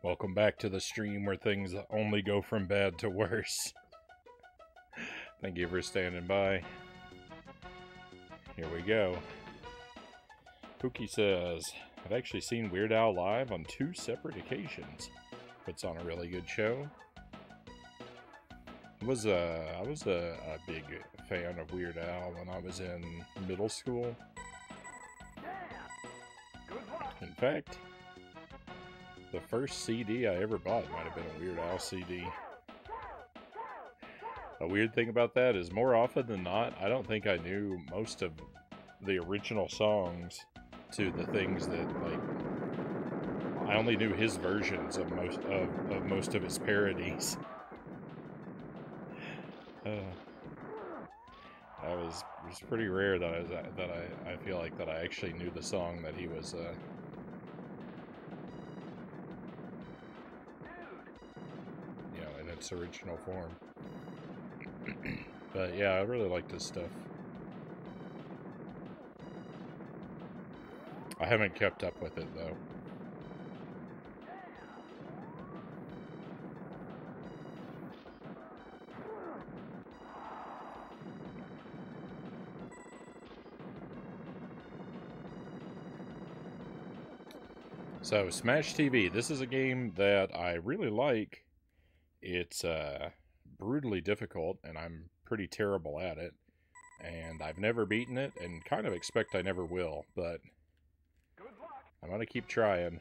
Welcome back to the stream where things only go from bad to worse. Thank you for standing by. Here we go. Pookie says, I've actually seen Weird Al live on 2 separate occasions. Puts on a really good show. I was a big fan of Weird Al when I was in middle school. In fact, the first CD I ever bought might have been a Weird Al CD. A weird thing about that is more often than not, I don't think I knew most of the original songs to the things that, like, I only knew his versions of most of his parodies. It was pretty rare that I feel like that I actually knew the song that he was in its original form. But yeah, I really liked his stuff. I haven't kept up with it though. So, Smash TV. This is a game that I really like. It's brutally difficult, and I'm pretty terrible at it. And I've never beaten it, and kind of expect I never will, but I'm gonna keep trying.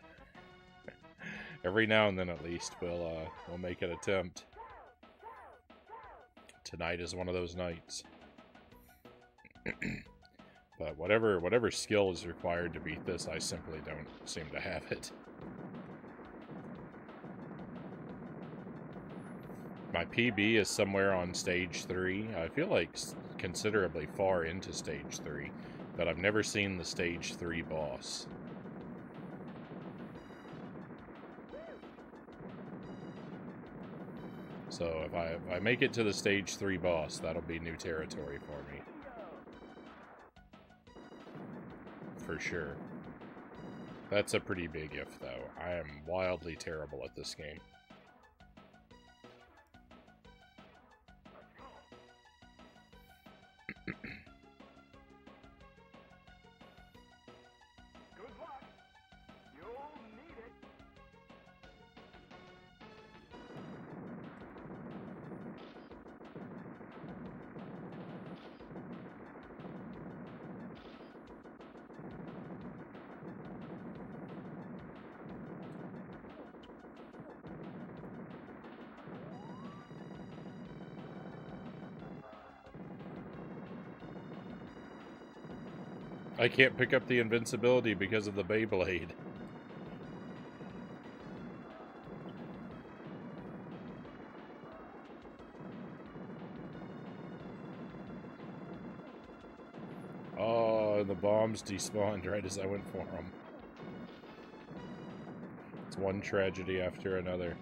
Every now and then, at least, we'll make an attempt. Tonight is one of those nights. But whatever skill is required to beat this, I simply don't seem to have it. My PB is somewhere on stage 3. I feel like considerably far into stage 3, but I've never seen the stage 3 boss. So if I make it to the stage 3 boss, that'll be new territory for me. For sure. That's a pretty big if, though. I am wildly terrible at this game. I can't pick up the invincibility because of the Beyblade. Oh, the bombs despawned right as I went for them. It's one tragedy after another.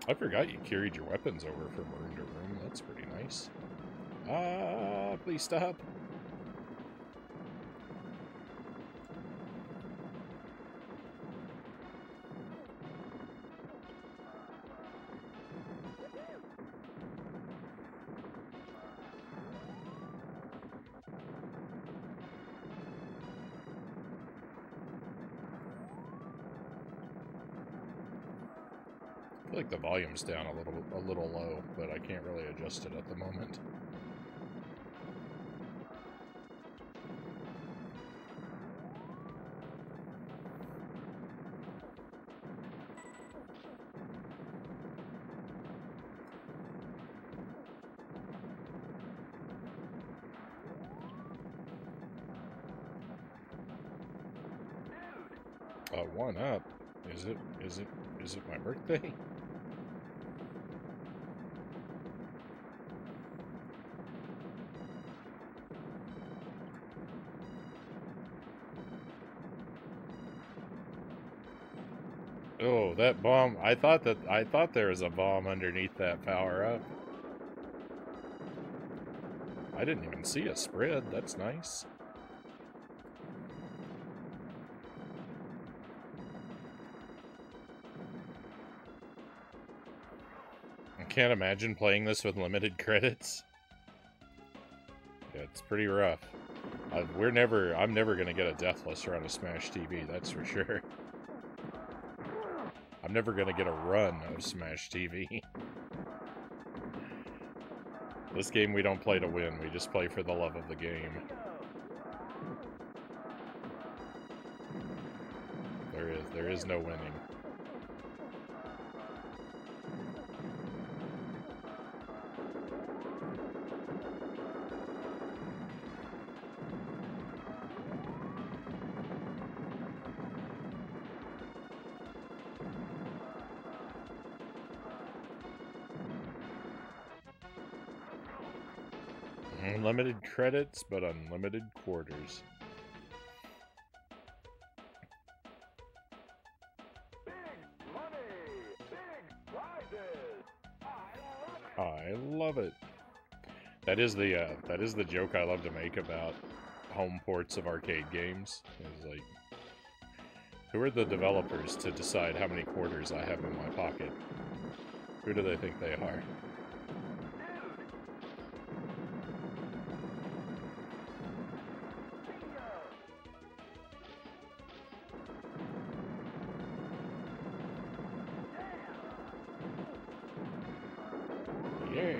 I forgot you carried your weapons over from room to room. That's pretty nice. Ah, please stop. I feel like the volume's down a little low, but I can't really adjust it at the moment. One up. Is it my birthday? Oh, that bomb. I thought there was a bomb underneath that power-up. I didn't even see a spread. That's nice. I can't imagine playing this with limited credits. Yeah, it's pretty rough. I'm never gonna get a deathless run of Smash TV, that's for sure. I'm never gonna get a run of Smash TV. This game we don't play to win, we just play for the love of the game. There is no winning. Unlimited credits, but unlimited quarters. I love it. That is the joke I love to make about home ports of arcade games. Is like, who are the developers to decide how many quarters I have in my pocket? Who do they think they are? Yeah.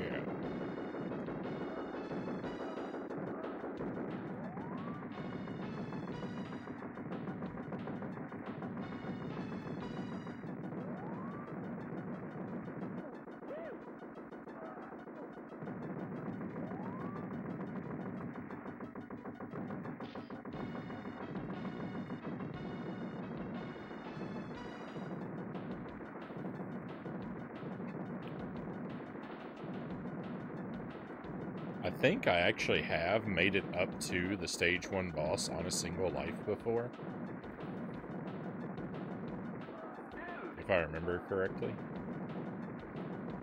I think I actually have made it up to the stage 1 boss on a single life before. If I remember correctly.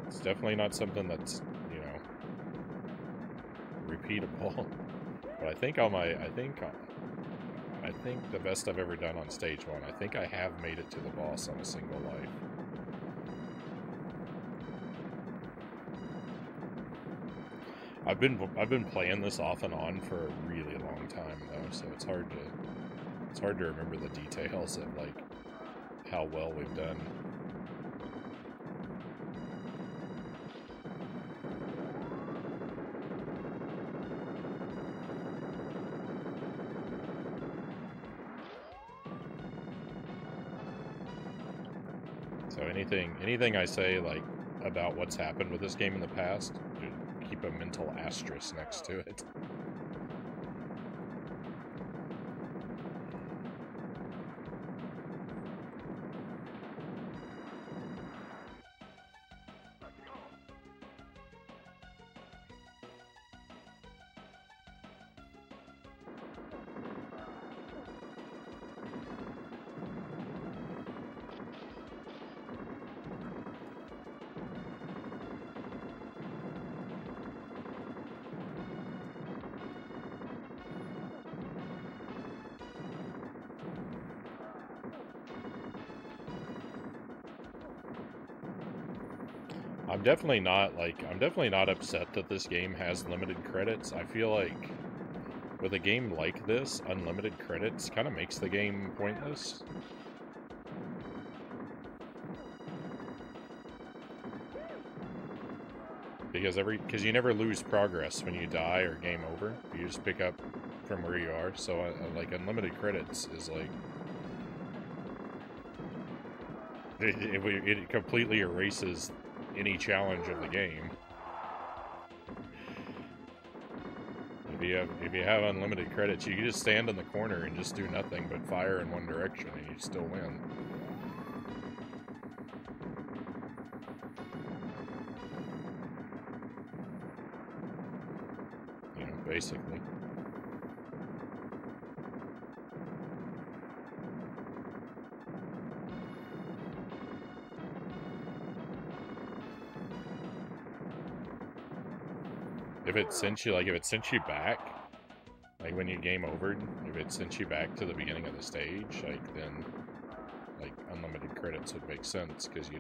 It's definitely not something that's, you know, repeatable. But I think I think the best I've ever done on stage 1, I think I have made it to the boss on a single life. I've been playing this off and on for a really long time though, so it's hard to remember the details of like how well we've done. So anything I say like about what's happened with this game in the past, keep a mental asterisk next to it. I'm definitely not upset that this game has limited credits. I feel like with a game like this, unlimited credits kind of makes the game pointless. Because you never lose progress when you die or game over. You just pick up from where you are. So like unlimited credits is like it completely erases any challenge of the game. If you have unlimited credits, you can just stand in the corner and just do nothing but fire in one direction and you still win. You know, basically. If it sent you, like, if it sent you back, like, when you game overed, if it sent you back to the beginning of the stage, like, then, like, unlimited credits would make sense, because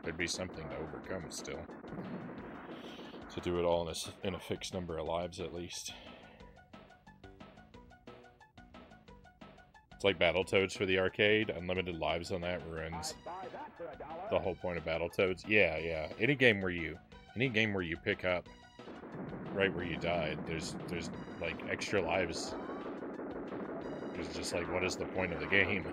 there'd be something to overcome still. To do it all in a fixed number of lives, at least. It's like Battletoads for the arcade. Unlimited lives on that ruins the whole point of Battletoads. Yeah, yeah. Any game where you pick up right where you died, there's like extra lives. It's just like, what is the point of the game?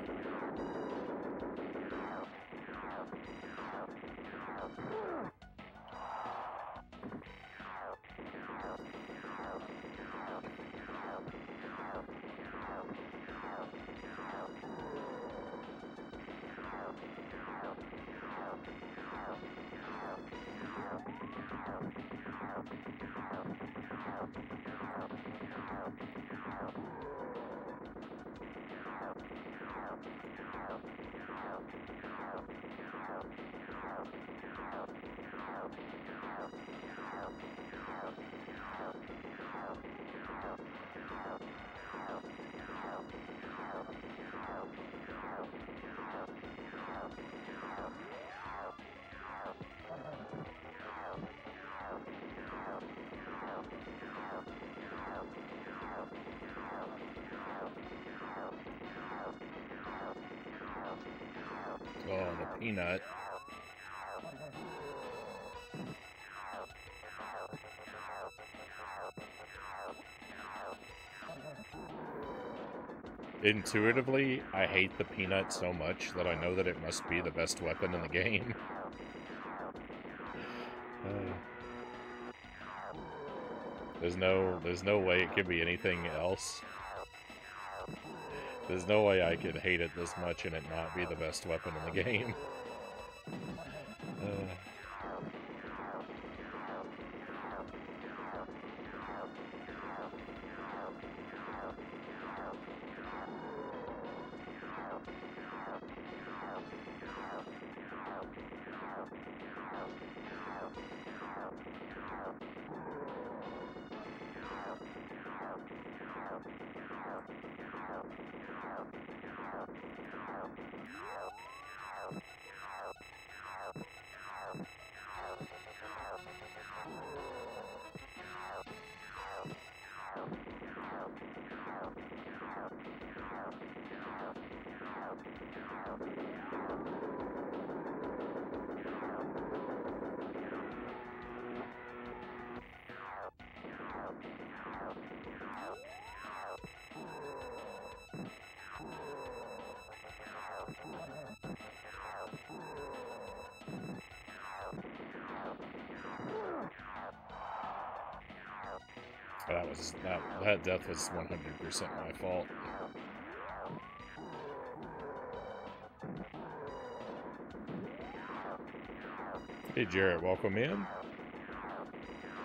Oh, the peanut. Intuitively, I hate the peanut so much that I know that it must be the best weapon in the game. There's no way it could be anything else. There's no way I could hate it this much and it not be the best weapon in the game. That death was 100% my fault. Hey Jarrett, welcome in.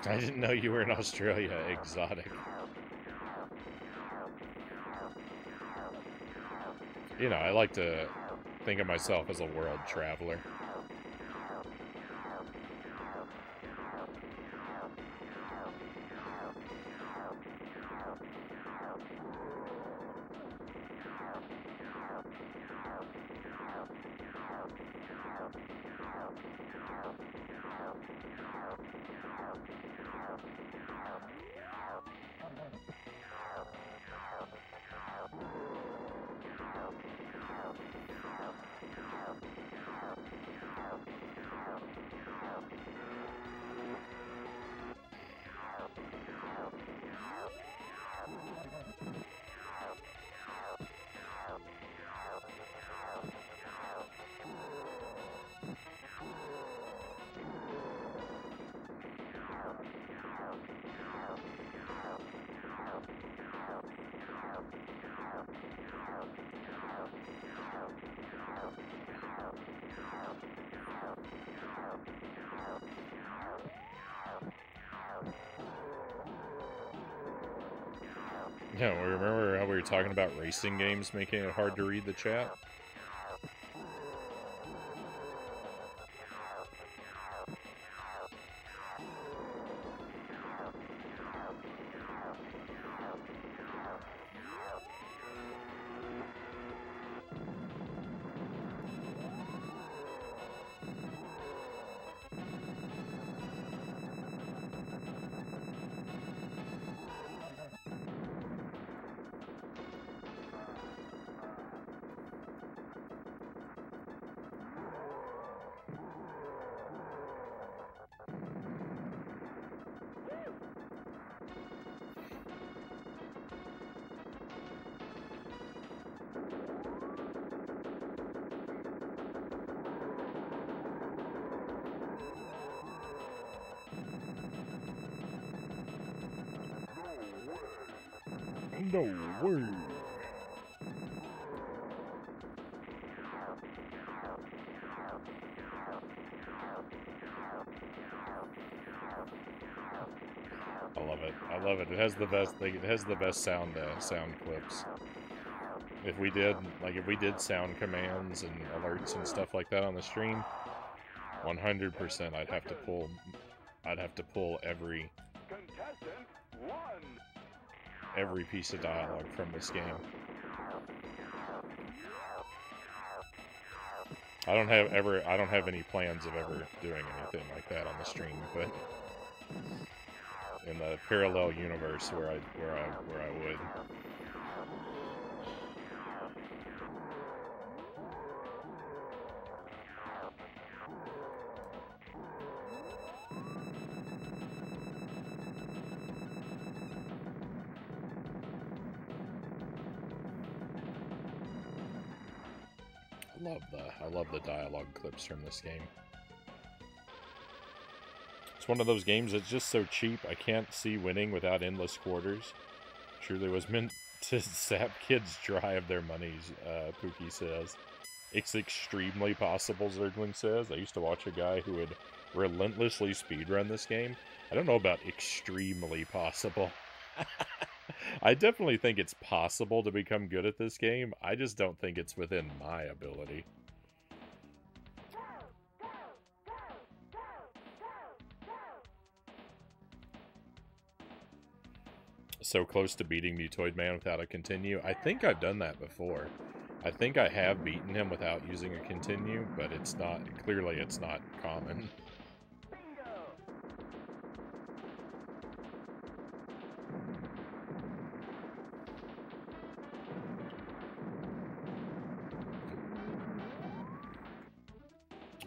I didn't know you were in Australia. Exotic. You know, I like to think of myself as a world traveler. Yeah, remember how we were talking about racing games making it hard to read the chat? No way. I love it. I love it. It has the best thing. It has the best sound clips. If we did sound commands and alerts and stuff like that on the stream, 100% I'd have to pull every piece of dialogue from this game. I don't have any plans of ever doing anything like that on the stream, but in the parallel universe where I would. I love the dialogue clips from this game. It's one of those games that's just so cheap, I can't see winning without endless quarters. Truly was meant to sap kids dry of their monies, Pookie says. It's extremely possible, Zergling says. I used to watch a guy who would relentlessly speedrun this game. I don't know about extremely possible. I definitely think it's possible to become good at this game. I just don't think it's within my ability. So close to beating Mutoid Man without a continue. I think I've done that before. I think I have beaten him without using a continue, but it's not, clearly it's not common.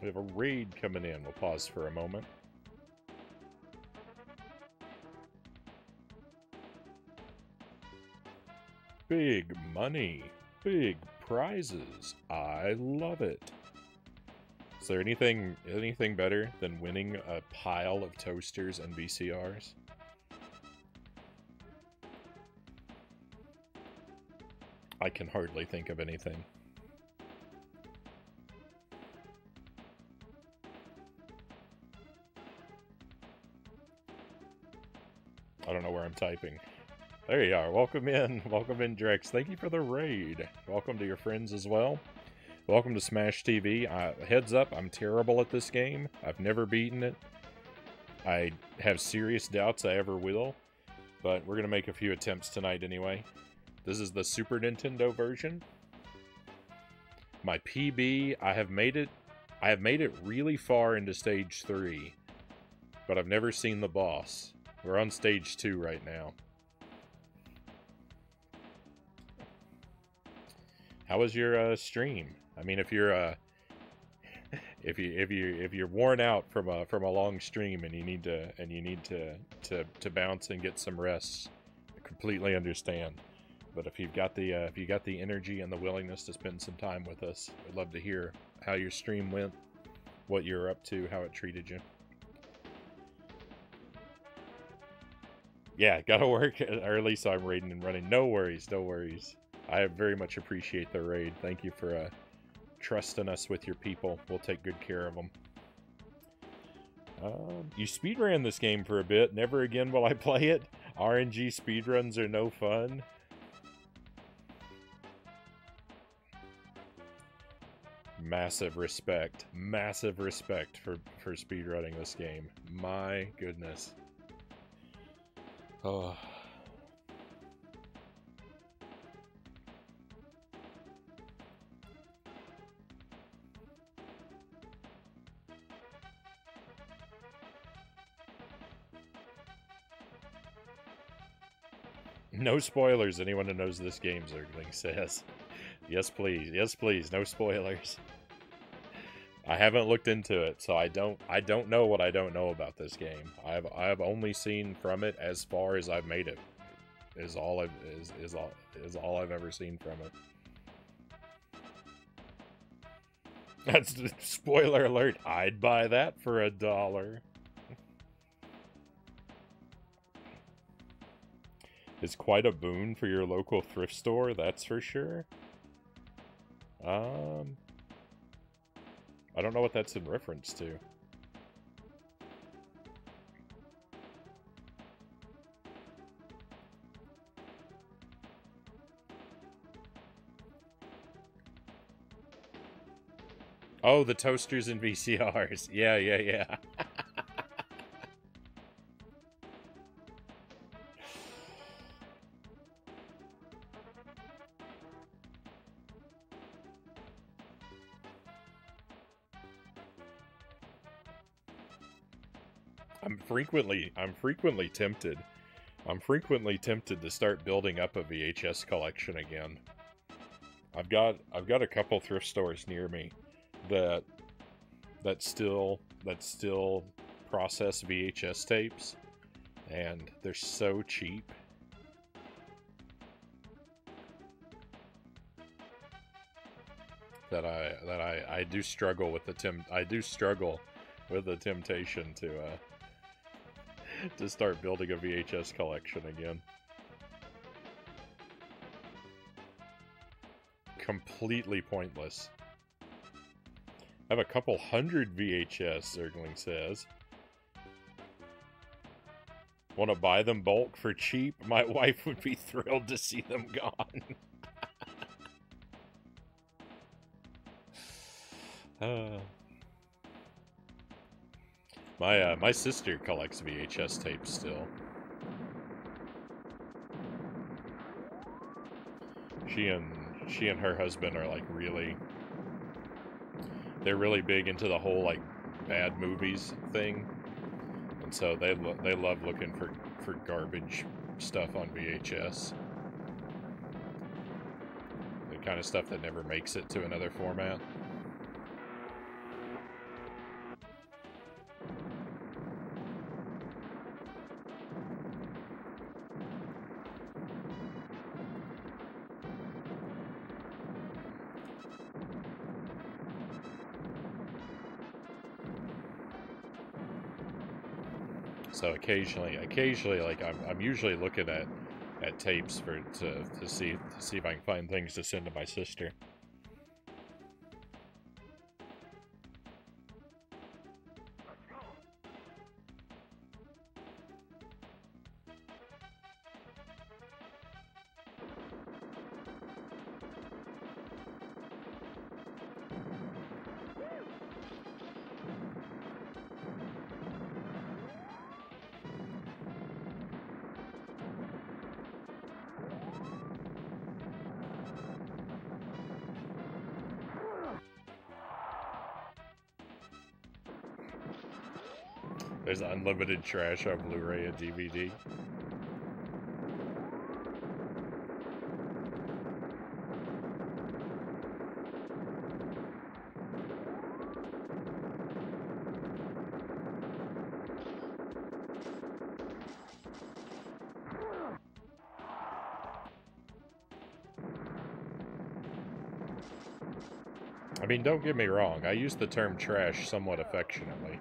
We have a raid coming in. We'll pause for a moment. Big money. Big prizes. I love it. Is there anything better than winning a pile of toasters and VCRs? I can hardly think of anything. I don't know where I'm typing. There you are. Welcome in. Welcome in, Drex. Thank you for the raid. Welcome to your friends as well. Welcome to Smash TV. Heads up, I'm terrible at this game. I've never beaten it. I have serious doubts I ever will. But we're going to make a few attempts tonight anyway. This is the Super Nintendo version. My PB, I have made it really far into stage 3. But I've never seen the boss. We're on stage 2 right now. How was your stream? I mean, if you're if you're worn out from a long stream and you need to bounce and get some rest, I completely understand. But if you've got the energy and the willingness to spend some time with us, I'd love to hear how your stream went, what you're up to, how it treated you. Yeah, gotta work early, so I'm raiding and running. No worries, no worries. I very much appreciate the raid. Thank you for trusting us with your people. We'll take good care of them. You speedran this game for a bit. Never again will I play it. RNG speedruns are no fun. Massive respect for speedrunning this game. My goodness. Oh. No spoilers, anyone who knows this game, Zergling says. Yes, please. Yes, please. No spoilers. I haven't looked into it, so I don't know what I don't know about this game. I've only seen from it as far as I've made it. Is all I've ever seen from it. That's spoiler alert. I'd buy that for $1. is quite a boon for your local thrift store, that's for sure. I don't know what that's in reference to. Oh, the toasters and VCRs. Yeah, yeah, yeah. I'm frequently tempted. I'm frequently tempted to start building up a VHS collection again. I've got a couple thrift stores near me that still process VHS tapes, and they're so cheap. That I do struggle with the temptation to start building a VHS collection again. Completely pointless. I have a couple hundred VHS, Zergling says. Want to buy them bulk for cheap? My wife would be thrilled to see them gone. My sister collects VHS tapes still. She and her husband are like they're really big into the whole like bad movies thing, and so they love looking for garbage stuff on VHS. The kind of stuff that never makes it to another format. So occasionally, like I'm usually looking at tapes to see if I can find things to send to my sister. There's unlimited trash on Blu-ray and DVD. I mean, don't get me wrong, I use the term trash somewhat affectionately.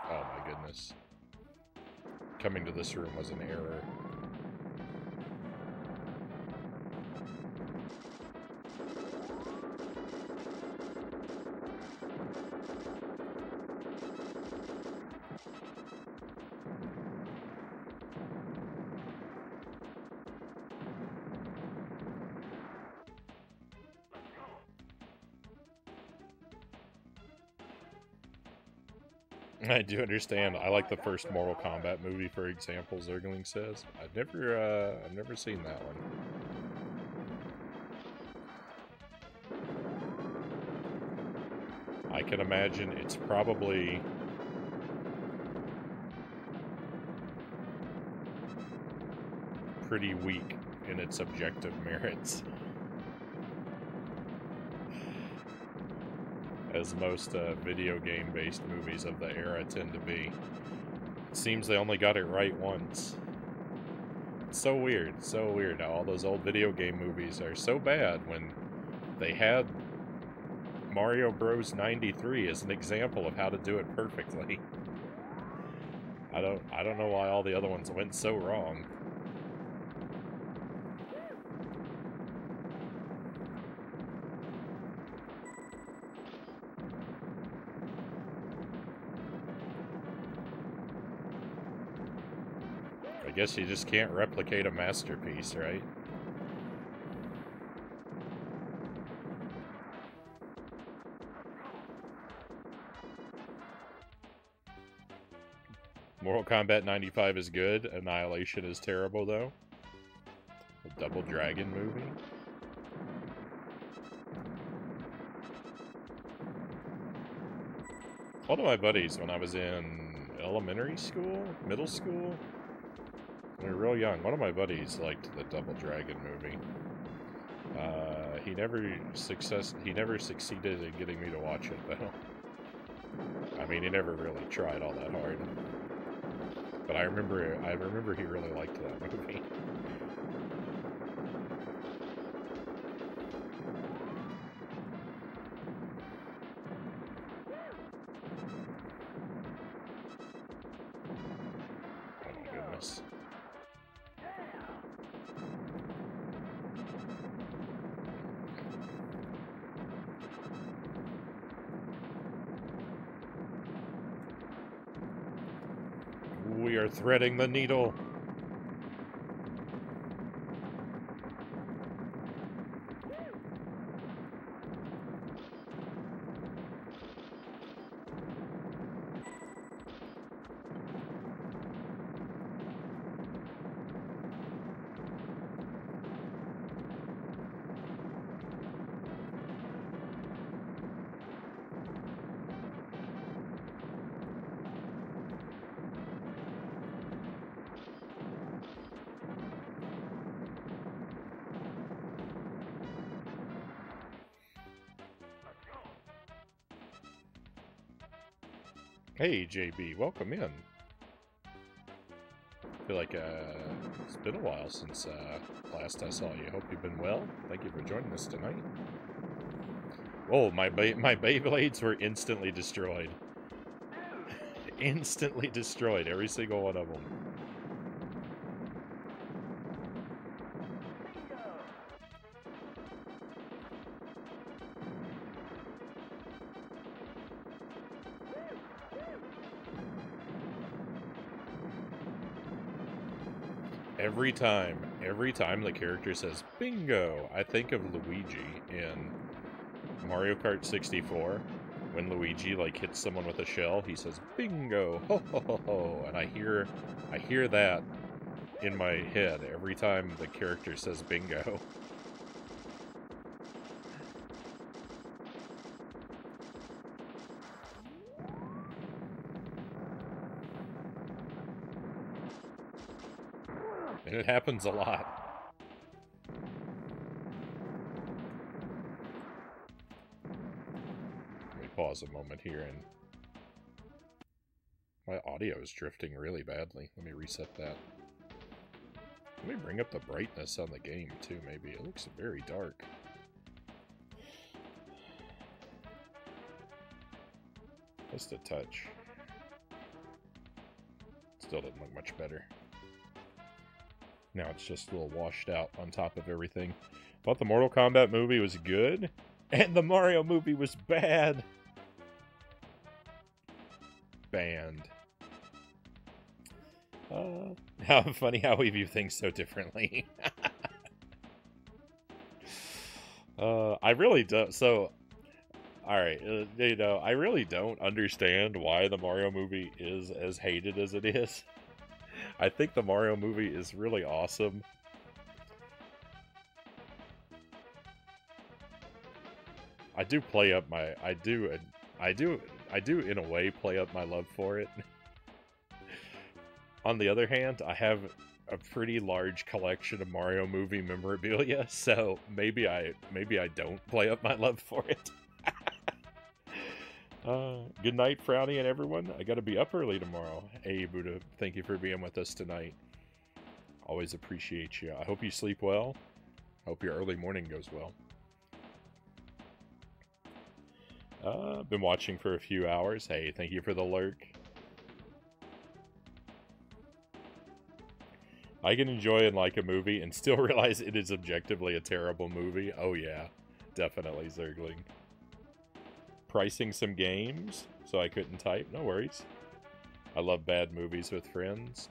Oh my goodness. Coming to this room was an error. I do understand. I like the first Mortal Kombat movie, for example, Zergling says. I've never seen that one. I can imagine it's probably pretty weak in its objective merits. As most video game-based movies of the era tend to be. It seems they only got it right once. It's so weird. So weird how all those old video game movies are so bad when they had Mario Bros. 93 as an example of how to do it perfectly. I don't know why all the other ones went so wrong. I guess you just can't replicate a masterpiece, right? Mortal Kombat 95 is good. Annihilation is terrible, though. A Double Dragon movie. One of my buddies, when I was in elementary school, middle school, we were real young, one of my buddies liked the Double Dragon movie. He never succeeded in getting me to watch it, though. I mean, he never really tried all that hard. But I remember he really liked that movie. Oh my goodness. We are threading the needle. Hey, JB, welcome in. I feel like it's been a while since last I saw you. Hope you've been well. Thank you for joining us tonight. Oh, my Beyblades were instantly destroyed. Instantly destroyed, every single one of them. Every time the character says bingo, I think of Luigi in Mario Kart 64. When Luigi like hits someone with a shell, he says bingo, ho ho ho ho, and I hear that in my head every time the character says bingo. And it happens a lot. Let me pause a moment here, and my audio is drifting really badly. Let me reset that. Let me bring up the brightness on the game too, maybe. It looks very dark. Just a touch. Still doesn't look much better. Now it's just a little washed out on top of everything. Thought the Mortal Kombat movie was good, and the Mario movie was bad. Banned. How funny how we view things so differently. I really don't. So, alright, you know, I really don't understand why the Mario movie is as hated as it is. I think the Mario movie is really awesome. I do play up my... I do in a way play up my love for it. On the other hand, I have a pretty large collection of Mario movie memorabilia, so maybe I don't play up my love for it. Good night, Frownie and everyone. I gotta be up early tomorrow. Hey, Buddha, thank you for being with us tonight. Always appreciate you. I hope you sleep well. Hope your early morning goes well. Been watching for a few hours. Hey, thank you for the lurk. I can enjoy and like a movie and still realize it is objectively a terrible movie. Oh yeah, definitely, Zergling. Pricing some games, so I couldn't type. No worries. I love bad movies with friends.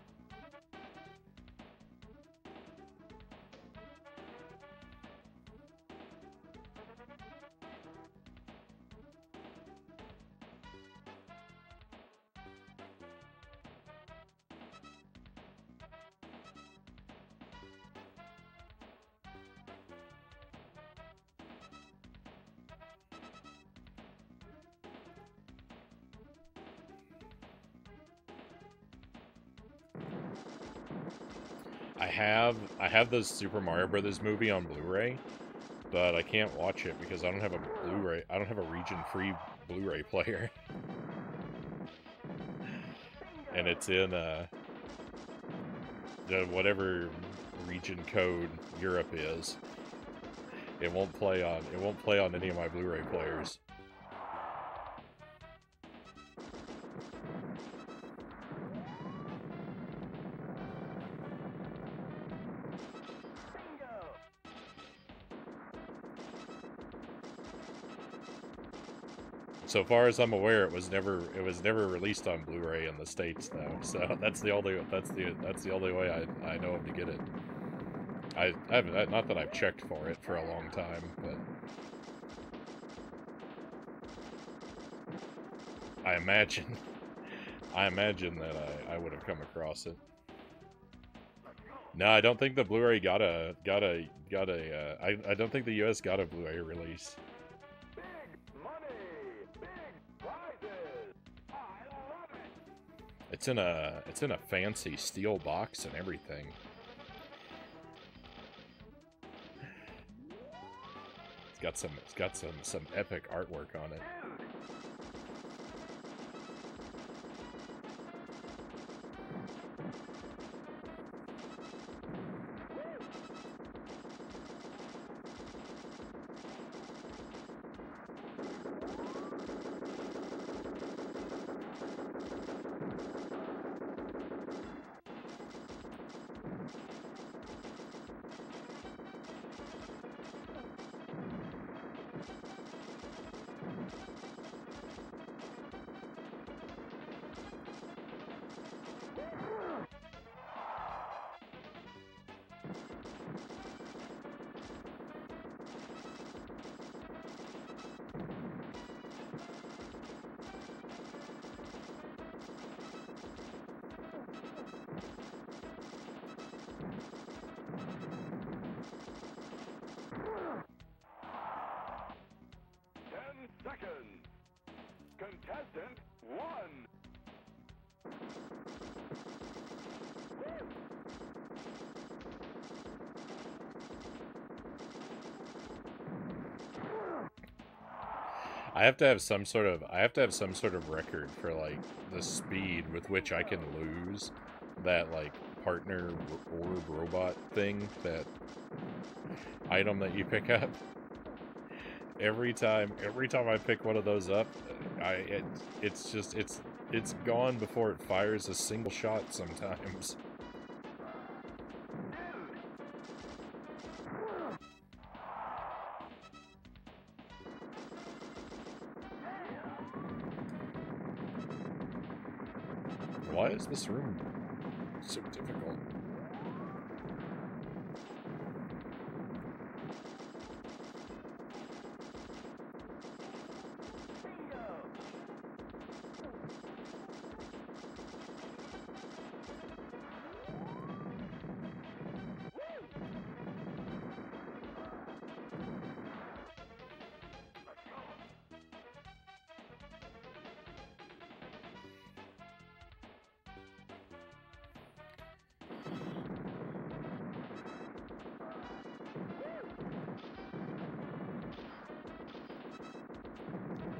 I have the Super Mario Brothers movie on Blu-ray, but I can't watch it because I don't have a Blu-ray. I don't have a region-free Blu-ray player, and it's in whatever region code Europe is. It won't play on any of my Blu-ray players. So far as I'm aware, it was never released on Blu-ray in the States though. So that's the only way I know of to get it. I've not that I've checked for it for a long time, but I imagine that I would have come across it. No, I don't think the Blu-ray got a I don't think the US got a Blu-ray release. It's in a fancy steel box and everything. It's got some epic artwork on it. Contestant 1. I have to have some sort of record for like the speed with which I can lose that like partner orb robot thing, that item that you pick up. Every time I pick one of those up, it's gone before it fires a single shot sometimes. Why is this room so difficult?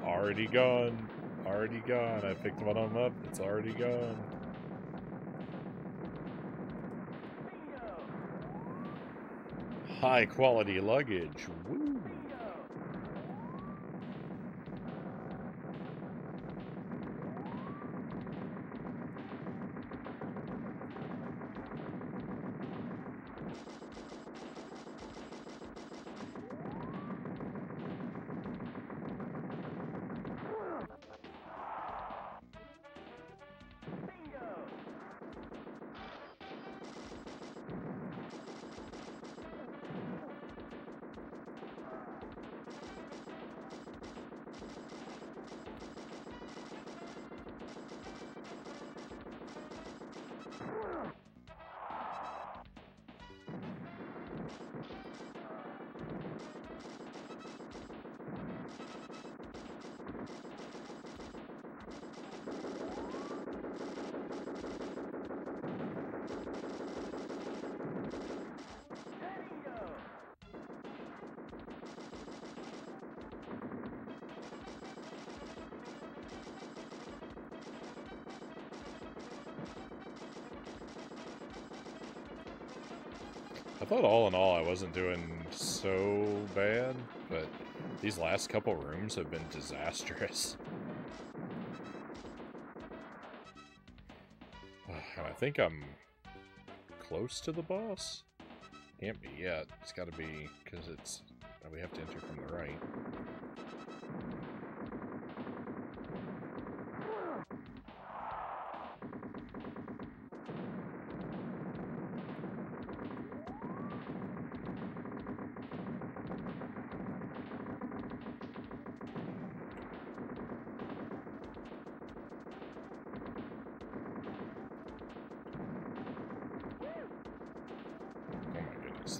Already gone. Already gone. I picked one of them up. It's already gone. High quality luggage. Woo! I thought all in all I wasn't doing so bad, but these last couple rooms have been disastrous. And I think I'm close to the boss? Can't be yet. It's gotta be, because it's... we have to enter from the right.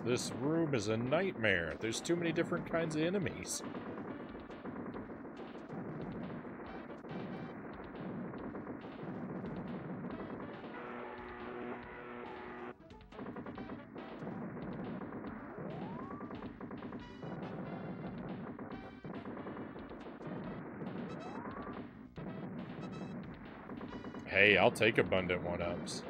This room is a nightmare. There's too many different kinds of enemies. Hey, I'll take abundant one-ups.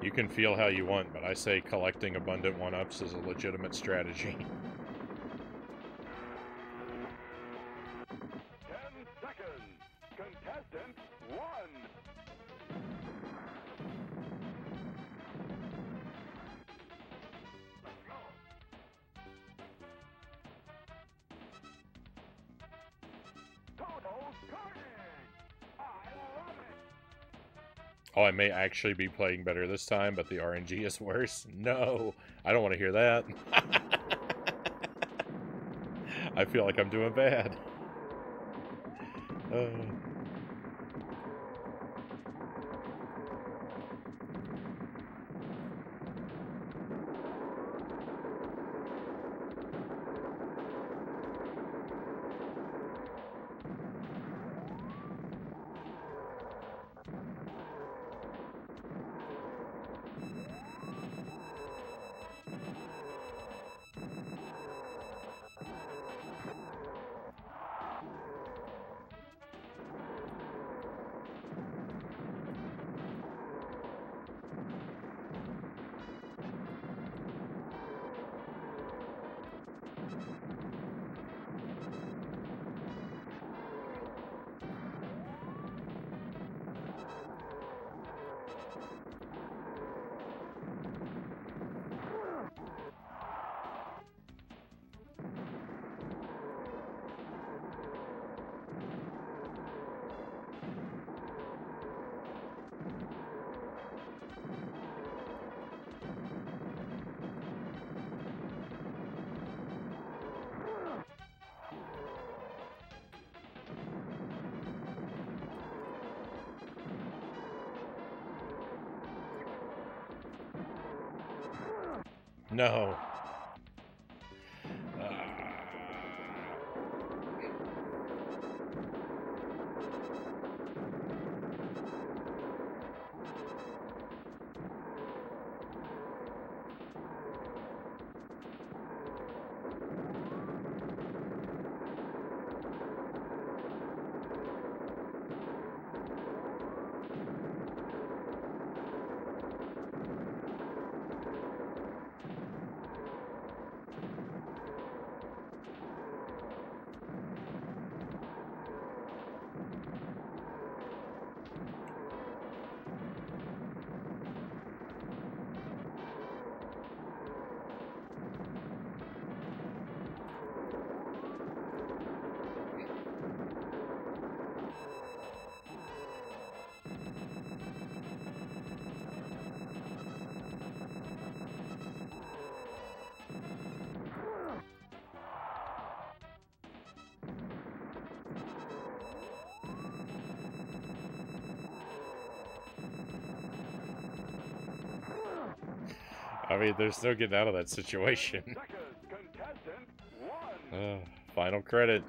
You can feel how you want, but I say collecting abundant one-ups is a legitimate strategy. 10 seconds. Contestant 1. Total carnage. I love it. Oh, I may actually be playing better this time, but the RNG is worse. No, I don't want to hear that. I feel like I'm doing bad. No. I mean, there's no getting out of that situation. Seconds. Contestant one. Final credit.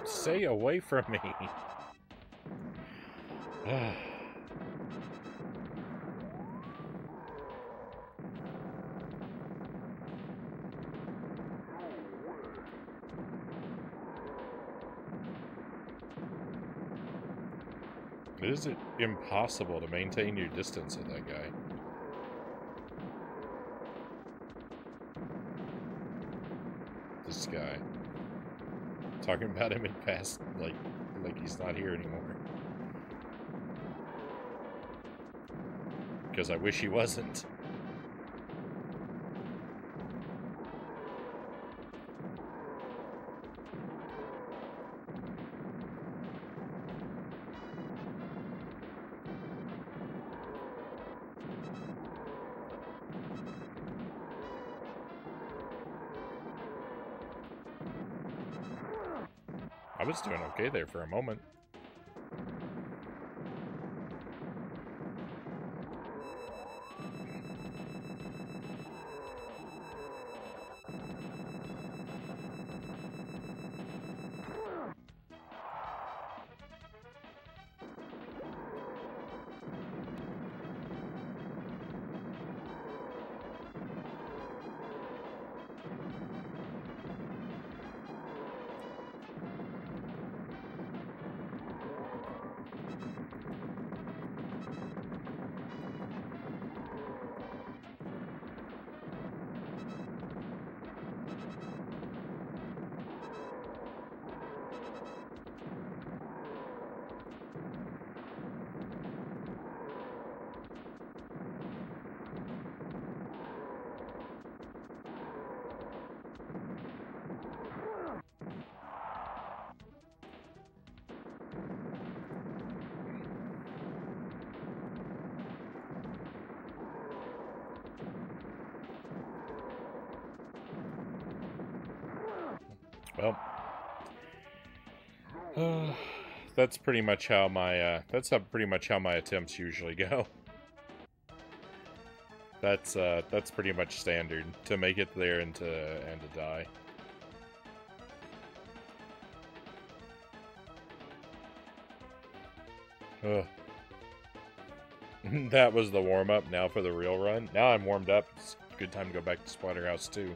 Stay away from me. It is impossible to maintain your distance with that guy. This guy. Talking about him in past, like he's not here anymore. Because I wish he wasn't. I was doing okay there for a moment. Well, that's pretty much how my pretty much how my attempts usually go. That's pretty much standard to make it there and to die. Ugh. That was the warm-up. Now for the real run. Now I'm warmed up. It's a good time to go back to Splatterhouse 2.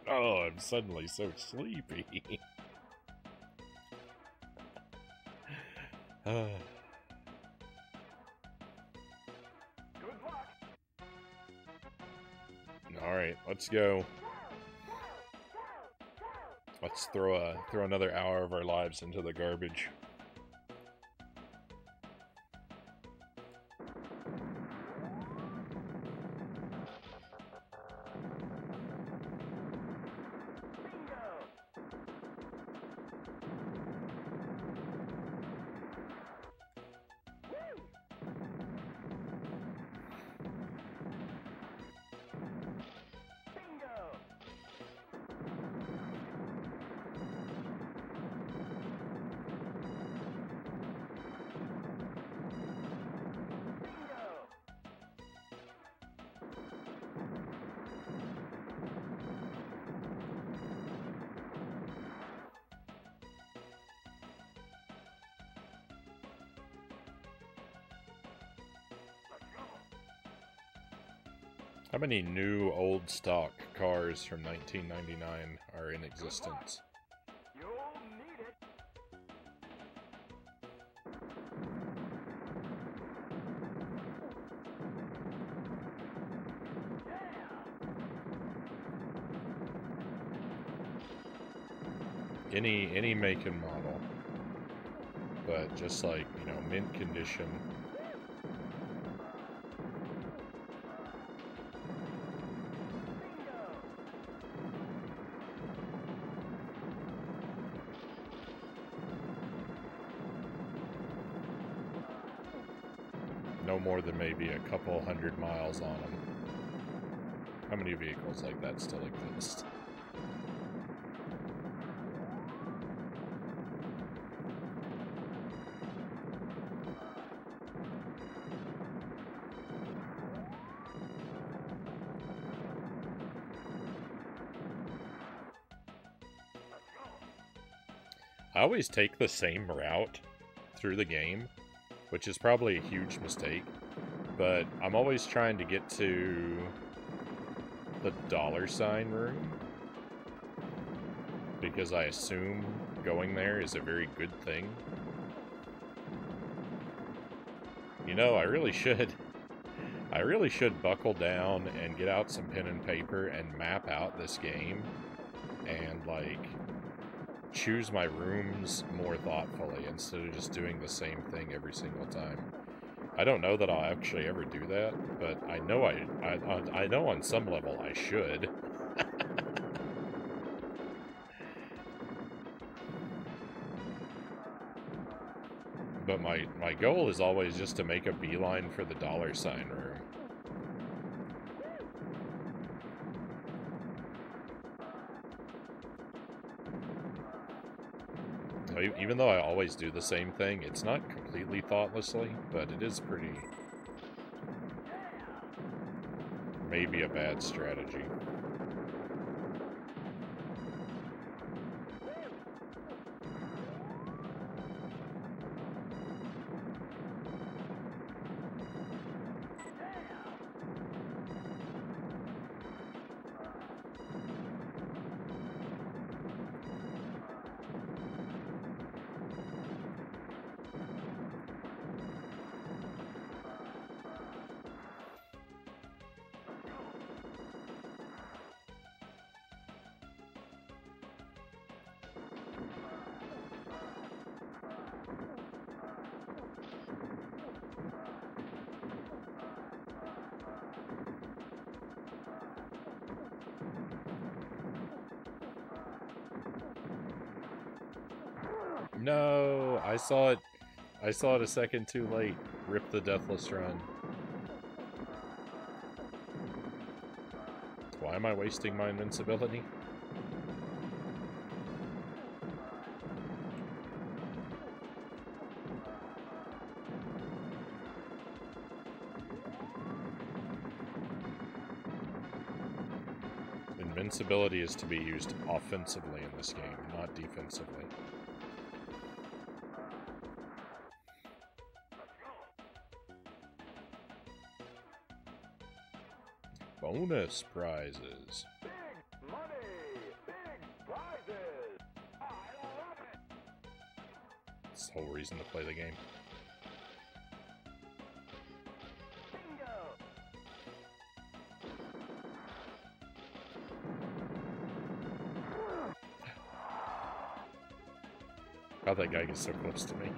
Oh, I'm suddenly so sleepy. Good luck. Alright, let's go. Let's throw another hour of our lives into the garbage. How many new old stock cars from 1999 are in existence? You'll need it. any make and model. But just like, you know, mint condition. No more than maybe a couple 100 miles on them. How many vehicles like that still exist? I always take the same route through the game, which is probably a huge mistake, but I'm always trying to get to the $ room because I assume going there is a very good thing. You know, I really should buckle down and get out some pen and paper and map out this game and, like, choose my rooms more thoughtfully instead of just doing the same thing every single time. I don't know that I'll actually ever do that, but I know I know on some level I should. But my goal is always just to make a beeline for the $ room. Even though I always do the same thing, it's not completely thoughtlessly, but it is pretty... maybe a bad strategy. No, I saw it a second too late. Rip the Deathless Run. Why am I wasting my invincibility? Invincibility is to be used offensively in this game, not defensively. Bonus prizes. Big money, big prizes. I love it. That's the whole reason to play the game. Bingo. How that guy gets so close to me.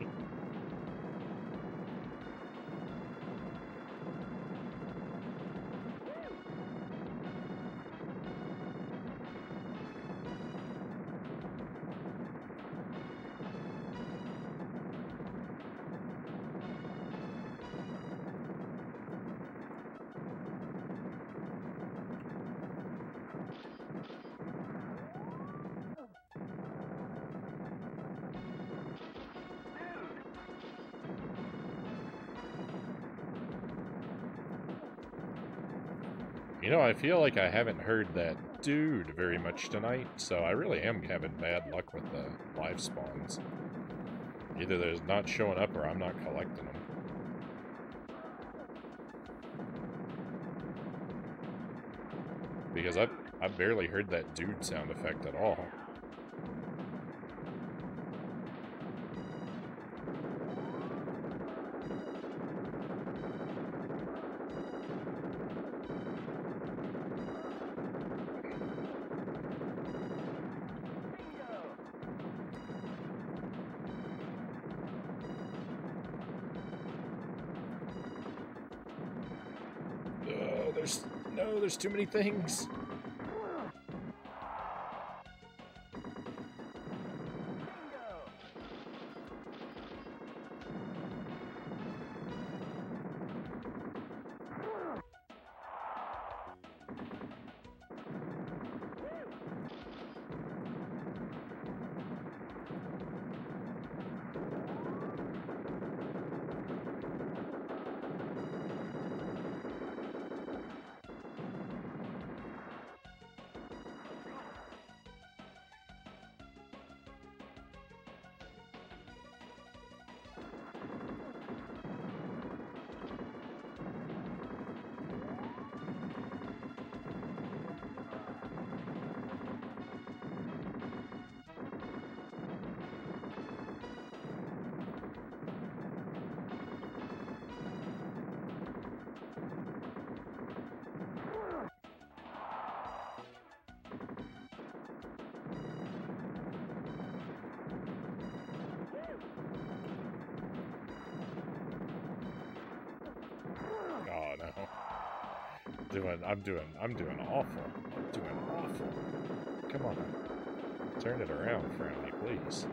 You know, I feel like I haven't heard that dude very much tonight, so I really am having bad luck with the live spawns. Either they're not showing up or I'm not collecting them. Because I've barely heard that dude sound effect at all. there's too many things. Oh no. I'm doing awful. I'm doing awful. Come on. Turn it around, Frownie, please.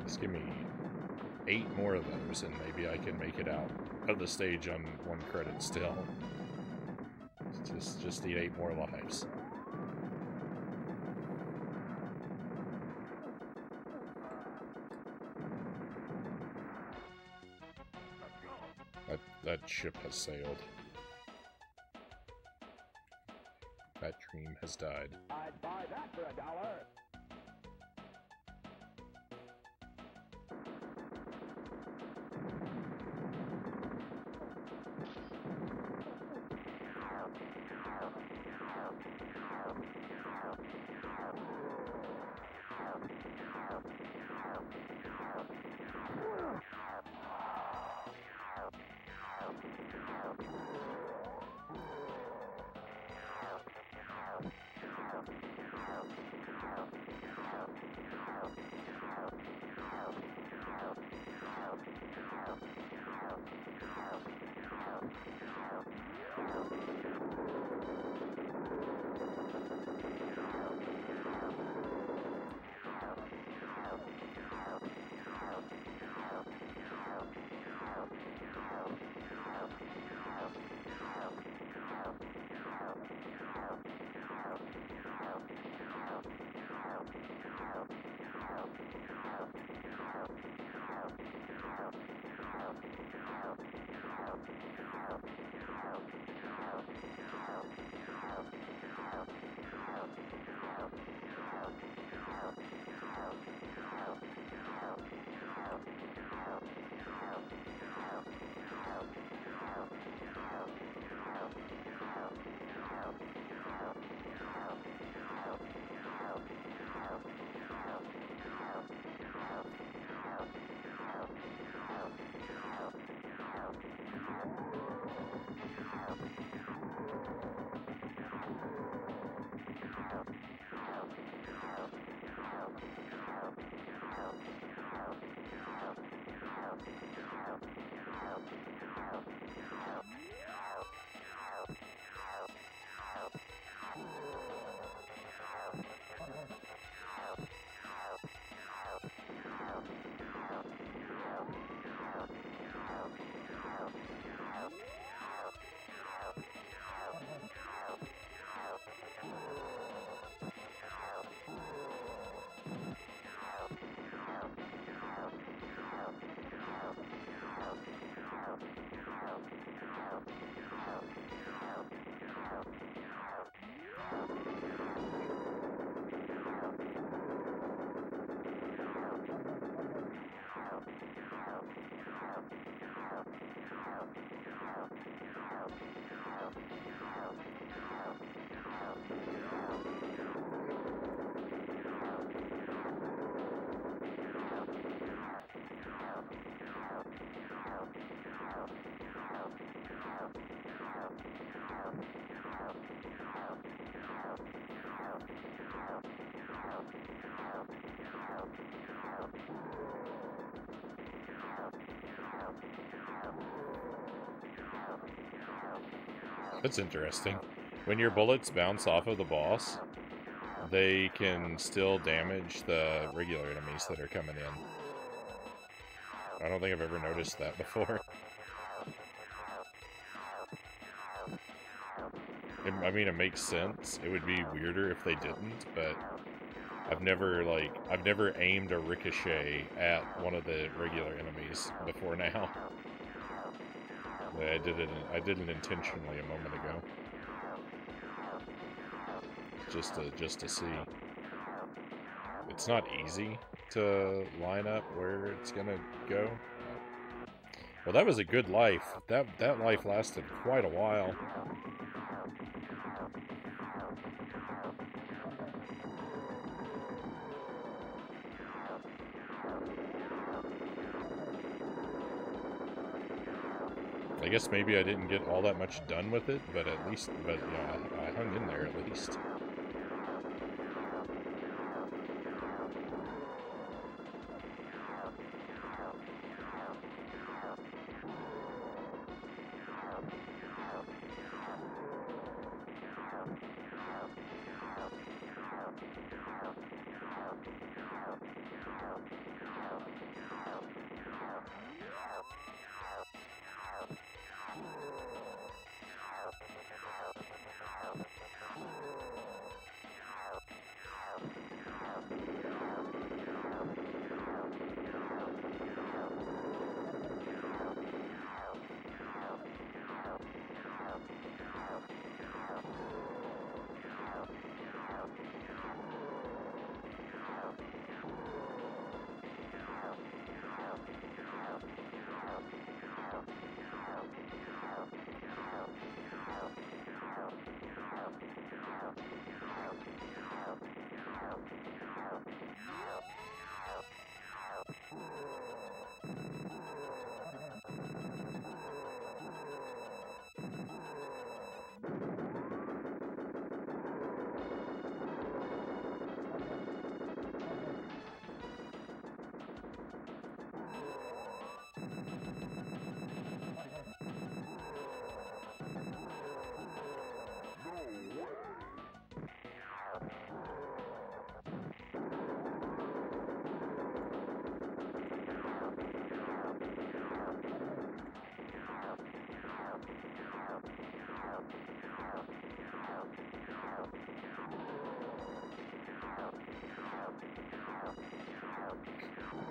Just give me 8 more of those, and maybe I can make it out of the stage on 1 credit still. Just need 8 more lives. That ship has sailed. That dream has died. I'd buy that for $1. That's interesting. When your bullets bounce off of the boss, they can still damage the regular enemies that are coming in. I don't think I've ever noticed that before. I mean, it makes sense. It would be weirder if they didn't, but I've never aimed a ricochet at one of the regular enemies before now. I did it intentionally a moment ago. Just to see. It's not easy to line up where it's gonna go. Well, that was a good life. That life lasted quite a while. I guess maybe I didn't get all that much done with it, but yeah, I hung in there at least.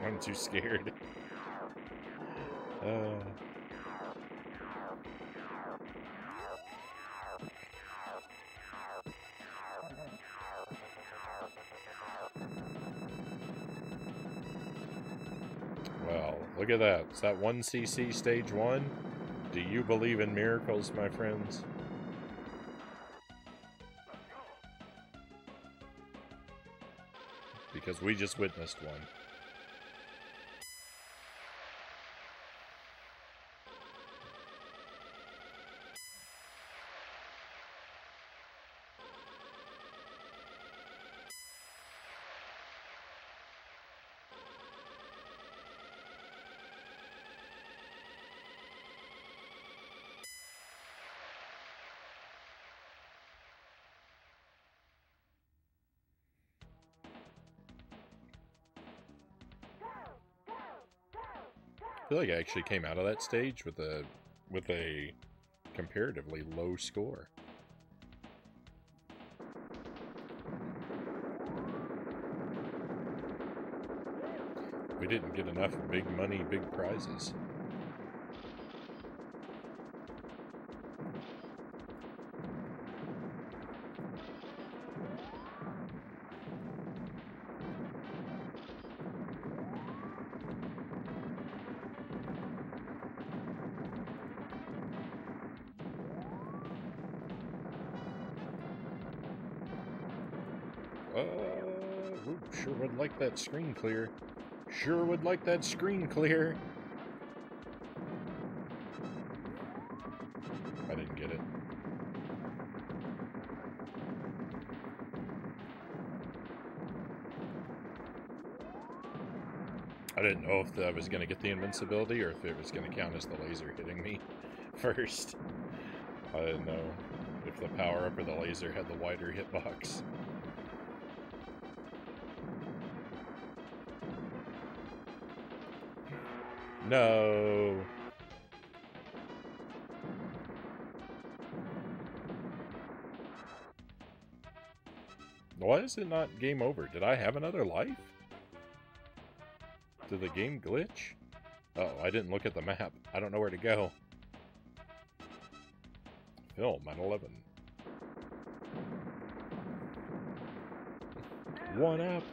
I'm too scared. Well, look at that. Is that 1cc stage 1? Do you believe in miracles, my friends? Because we just witnessed one. I feel like I actually came out of that stage with a comparatively low score. We didn't get enough big money, big prizes. Sure would like that screen clear. Sure would like that screen clear. I didn't get it. I didn't know if I was going to get the invincibility or if it was going to count as the laser hitting me first. I didn't know if the power-up or the laser had the wider hitbox. No! Why is it not game over? Did I have another life? Did the game glitch? Oh, I didn't look at the map. I don't know where to go. Film at 11. 1 up.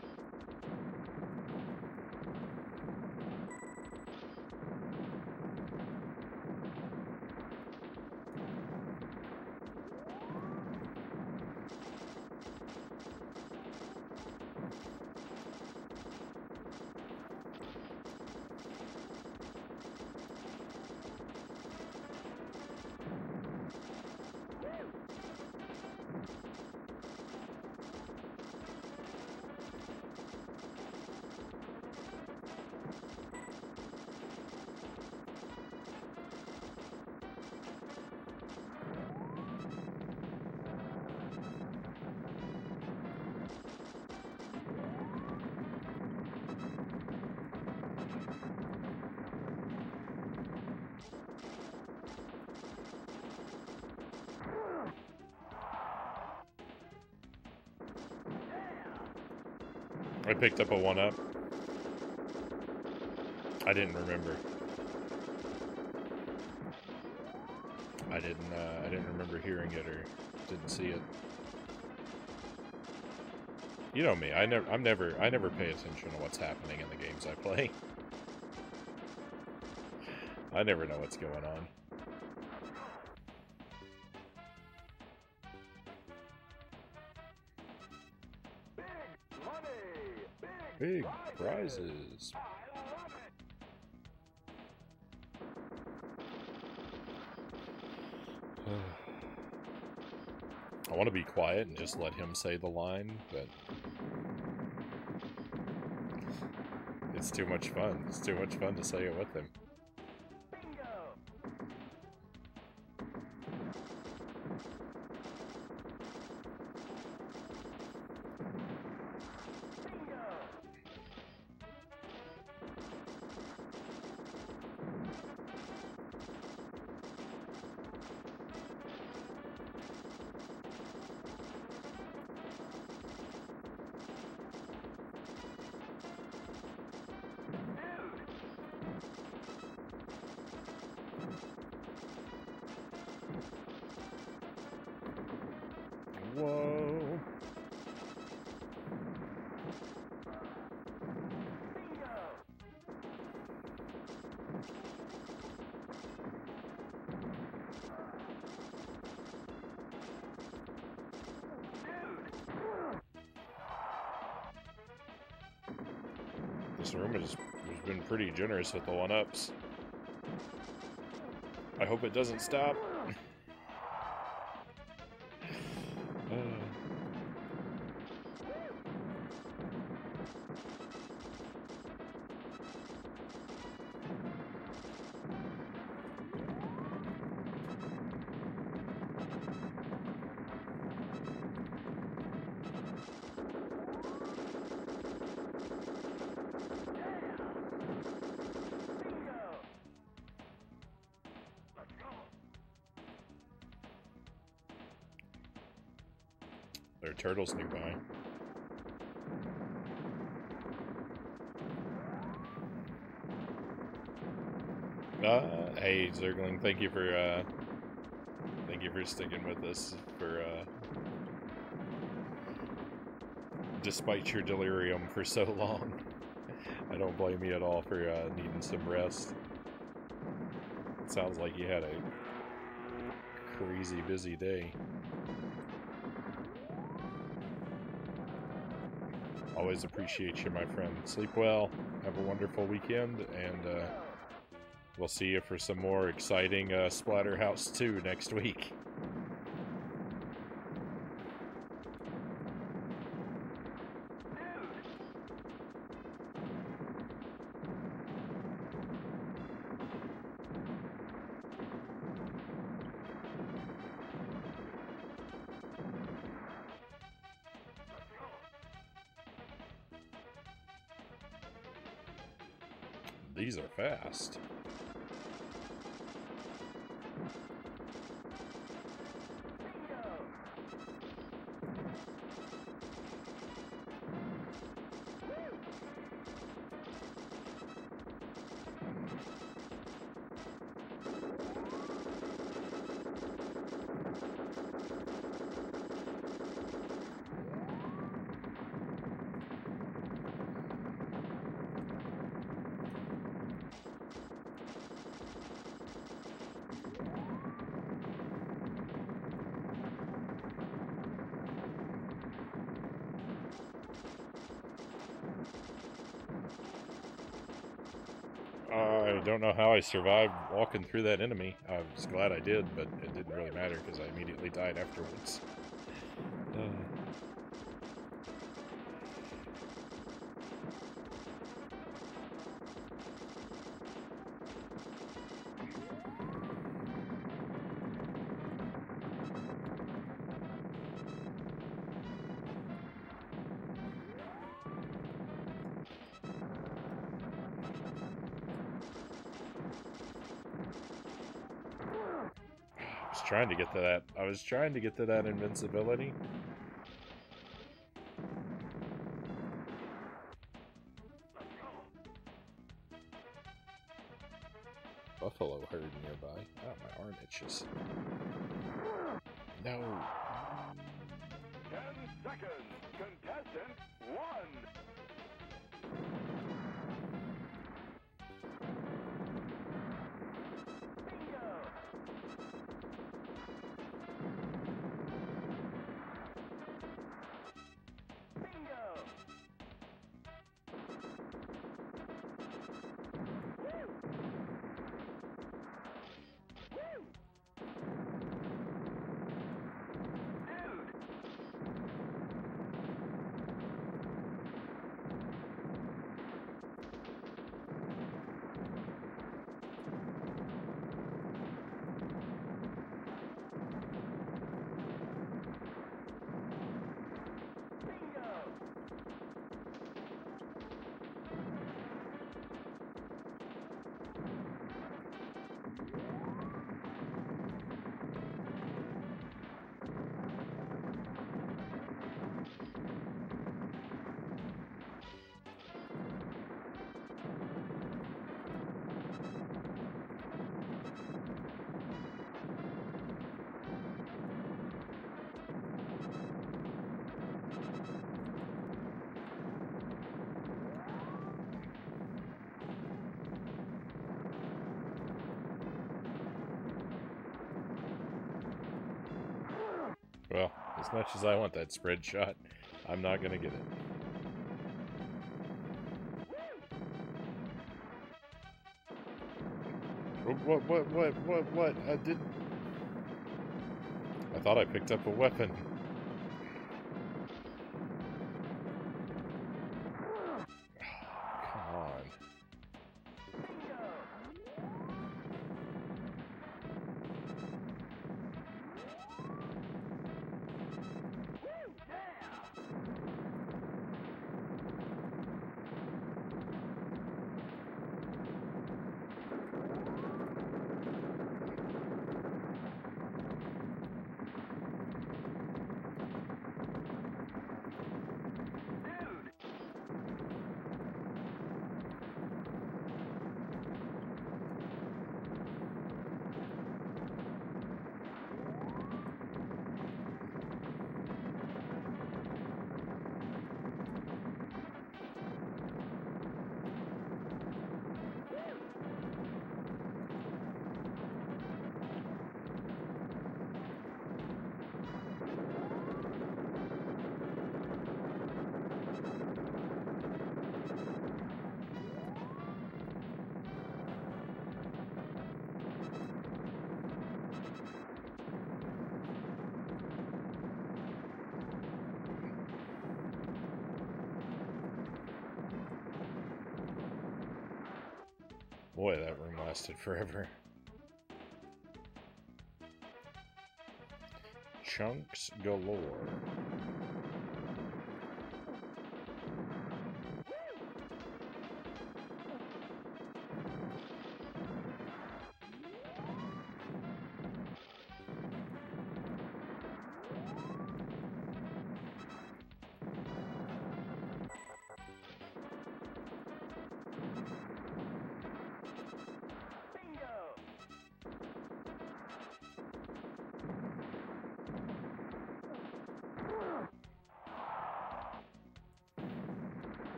I picked up a 1-up. I didn't remember. I didn't remember hearing it or didn't see it. You know me. I never pay attention to what's happening in the games I play. I never know what's going on. Big prizes. I want to be quiet and just let him say the line, but it's too much fun. It's too much fun to say it with him. Whoa. This room has been pretty generous with the 1-ups. I hope it doesn't stop. There are turtles nearby. Hey Zergling, thank you for sticking with us for despite your delirium for so long. I don't blame you at all for needing some rest. It sounds like you had a crazy busy day. Always appreciate you, my friend. Sleep well, have a wonderful weekend, and we'll see you for some more exciting Splatterhouse 2 next week. these are fast. I don't know how I survived walking through that enemy. I was glad I did, but it didn't really matter because I immediately died afterwards. Trying to get to that. I was trying to get to that invincibility. Buffalo herd nearby. Oh, my arm itches. No. 10 seconds. Contestant 1. Well, as much as I want that spread shot, I'm not gonna get it. What? I did. I thought I picked up a weapon. Come on. Boy, that room lasted forever. Chunks galore.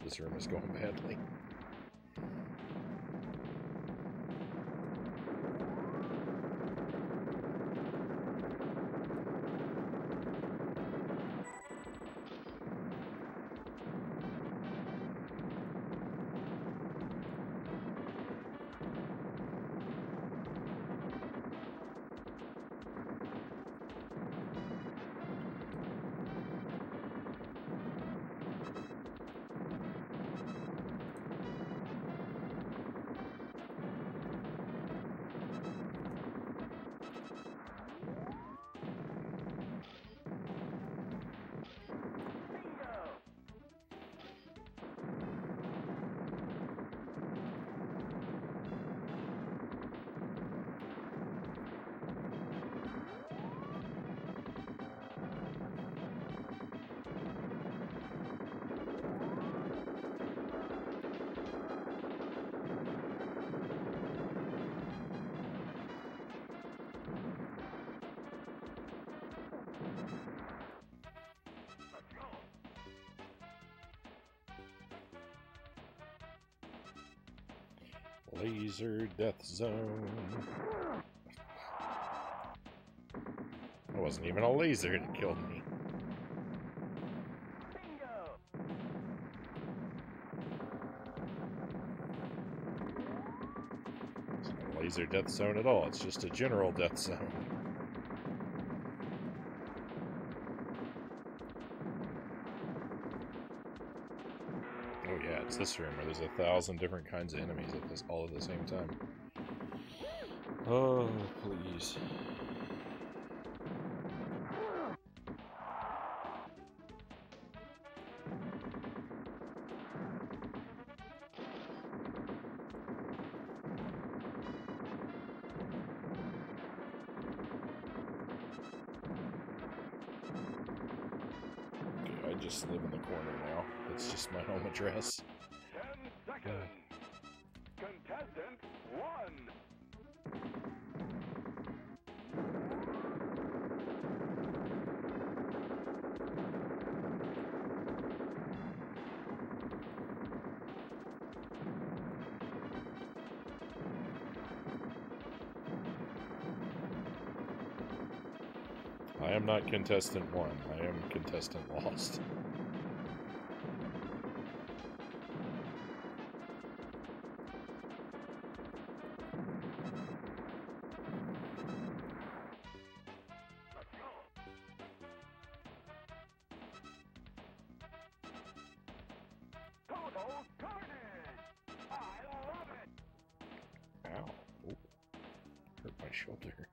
This room is going badly. Laser death zone. It wasn't even a laser that killed me. It's not a laser death zone at all. It's just a general death zone. Oh yeah, it's this room where there's 1,000 different kinds of enemies at this all at the same time. Oh, please. Okay, I just live in the corner now. It's just my home address. 10 seconds. Contestant 1. I am not contestant 1. I am contestant lost. Total carnage. I love it. Ow. Oh. Hurt my shoulder.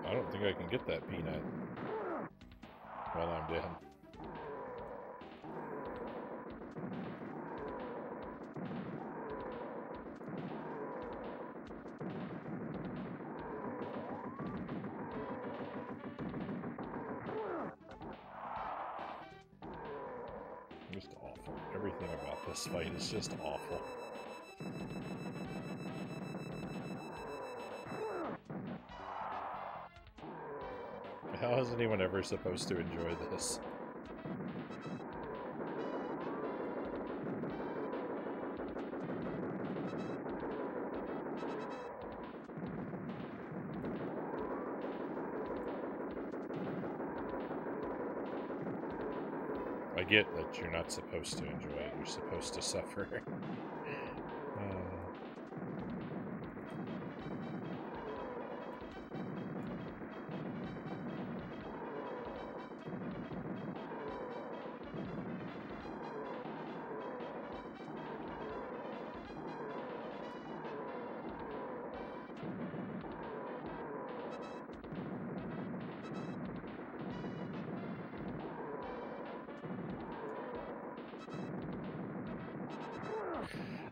I don't think I can get that peanut while I'm dead. Just awful. Everything about this fight is just awful. How is anyone ever supposed to enjoy this? I get that you're not supposed to enjoy it, you're supposed to suffer.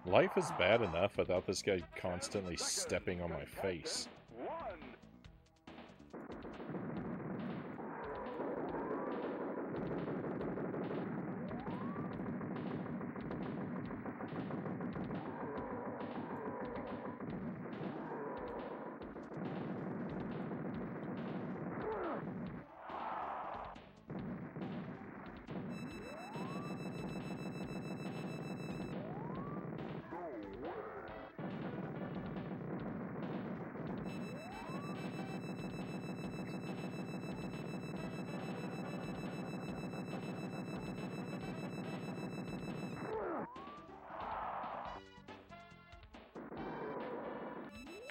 Life is bad enough without this guy constantly stepping on my face.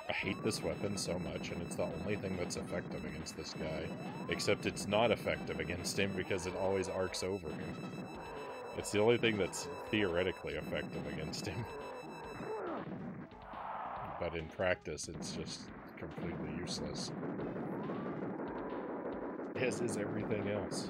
I hate this weapon so much, and it's the only thing that's effective against this guy. Except it's not effective against him because it always arcs over him. It's the only thing that's theoretically effective against him. But in practice, it's just completely useless. As is everything else.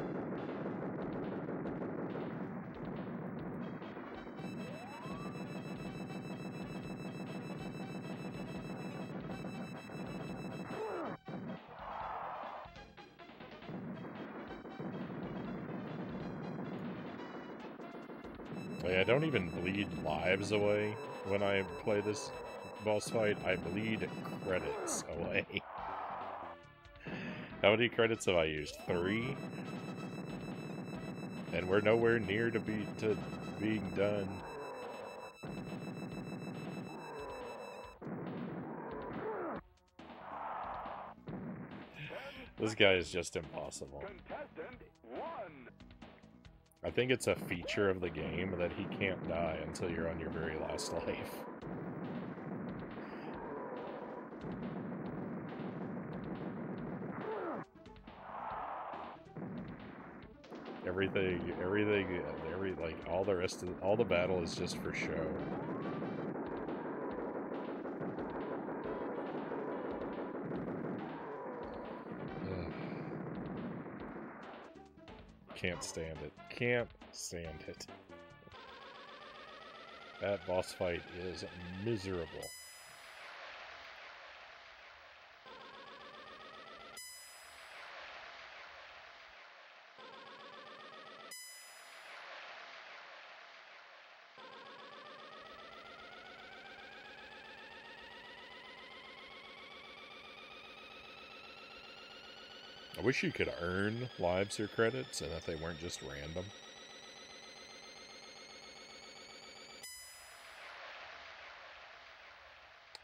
I don't even bleed lives away when I play this boss fight. I bleed credits away. How many credits have I used? 3? And we're nowhere near to being done. This guy is just impossible. I think it's a feature of the game that he can't die until you're on your very last life. All the rest of all the battle is just for show. Can't stand it. Can't stand it. That boss fight is miserable. I wish you could earn lives or credits and that they weren't just random.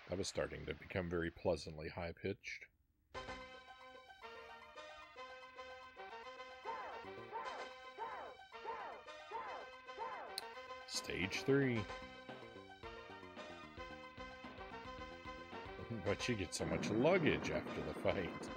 That was starting to become very pleasantly high-pitched. Stage 3. But you get so much luggage after the fight.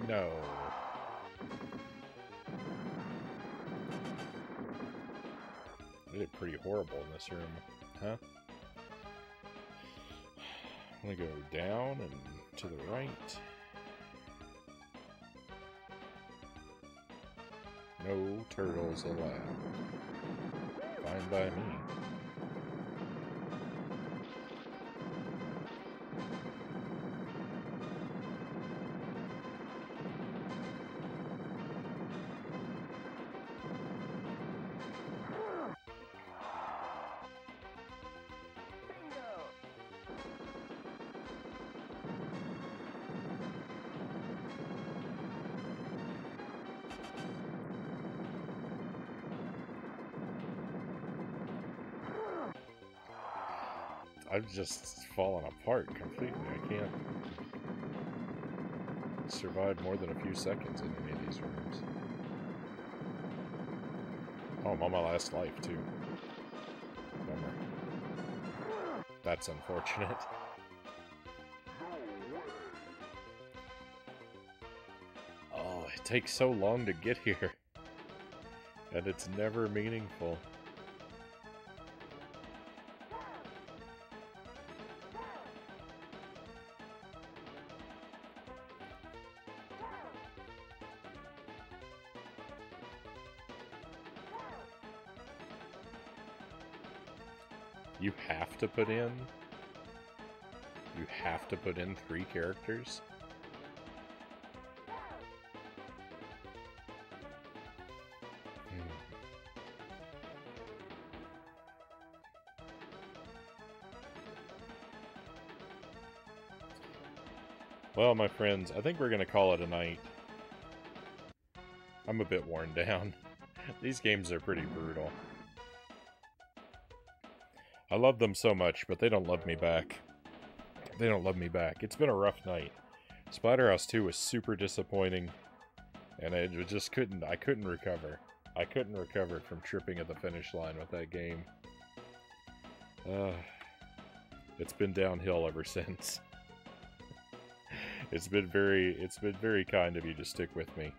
No. I did pretty horrible in this room, huh? I'm gonna go down and to the right. No turtles allowed. Fine by me. I've just fallen apart completely. I can't survive more than a few seconds in any of these rooms. Oh, I'm on my last life, too. Bummer. That's unfortunate. Oh, it takes so long to get here. And it's never meaningful. You have to put in 3 characters? Well, my friends, I think we're going to call it a night. I'm a bit worn down. These games are pretty brutal. I love them so much, but they don't love me back. They don't love me back. It's been a rough night. Splatterhouse 2 was super disappointing, and I just couldn't recover. I couldn't recover from tripping at the finish line with that game. It's been downhill ever since. It's been very kind of you to stick with me.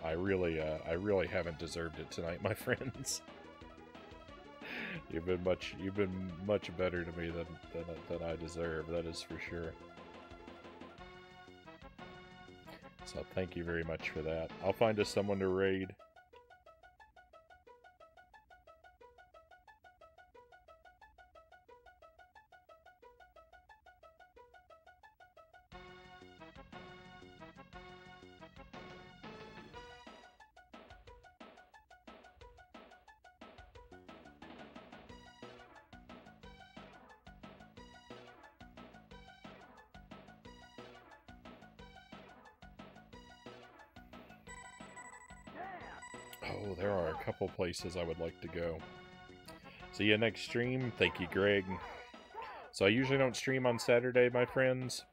I really haven't deserved it tonight, my friends. You've been much better to me than I deserve. That is for sure. So thank you very much for that. I'll find us someone to raid. Oh, there are a couple places I would like to go. See you next stream. Thank you, Greg. So I usually don't stream on Saturday, my friends.